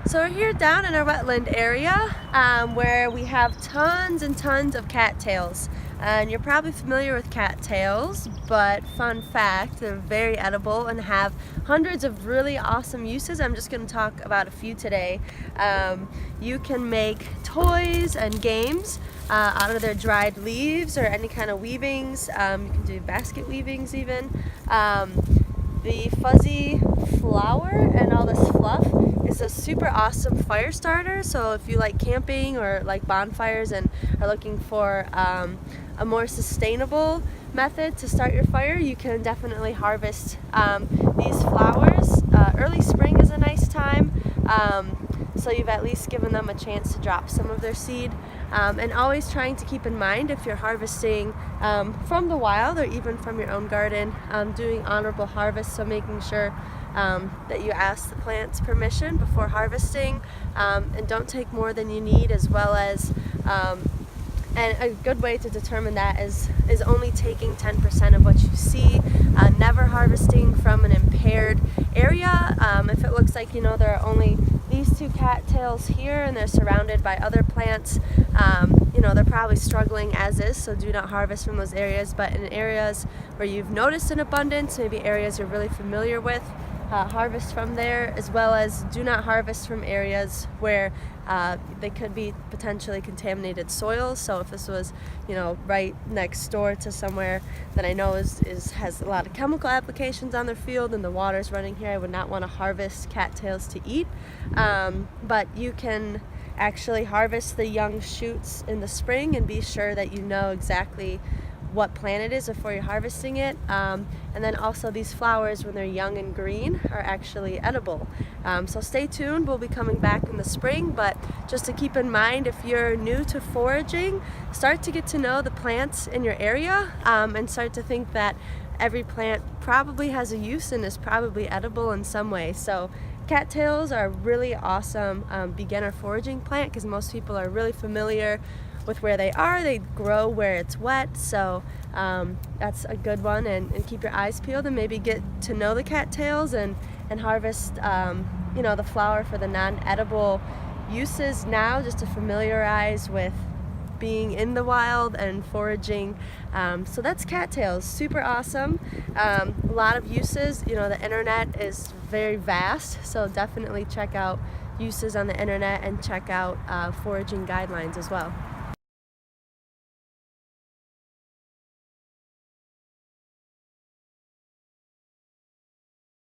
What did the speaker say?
So we're here down in our wetland area where we have tons and tons of cattails. And you're probably familiar with cattails, but fun fact, they're very edible and have hundreds of really awesome uses. I'm just going to talk about a few today. You can make toys and games out of their dried leaves or any kind of weavings. You can do basket weavings even. The fuzzy flower and all this fluff is a super awesome fire starter. So if you like camping or like bonfires and are looking for a more sustainable method to start your fire, you can definitely harvest these flowers. Early spring is a nice time. So you've at least given them a chance to drop some of their seed. And always trying to keep in mind, if you're harvesting from the wild or even from your own garden, doing honorable harvest, so making sure that you ask the plants permission before harvesting, and don't take more than you need, as well as and a good way to determine that is only taking 10% of what you see, never harvesting from an impaired area. If it looks like, there are only these two cattails here and they're surrounded by other plants, they're probably struggling as is, so do not harvest from those areas. But in areas where you've noticed an abundance, maybe areas you're really familiar with, harvest from there, as well as do not harvest from areas where they could be potentially contaminated soils. So if this was, right next door to somewhere that I know has a lot of chemical applications on their field and the water's running here, I would not want to harvest cattails to eat. But you can actually harvest the young shoots in the spring and be sure that you know exactly what plant it is before you're harvesting it. And then also these flowers, when they're young and green, are actually edible. So stay tuned, we'll be coming back in the spring, but just to keep in mind, if you're new to foraging, start to get to know the plants in your area, and start to think that every plant probably has a use and is probably edible in some way. So cattails are a really awesome beginner foraging plant because most people are really familiar with where they are. They grow where it's wet, so that's a good one. And keep your eyes peeled and maybe get to know the cattails and harvest the flower for the non-edible uses now, just to familiarize with being in the wild and foraging. So that's cattails, super awesome. A lot of uses. The internet is very vast, so definitely check out uses on the internet and check out foraging guidelines as well.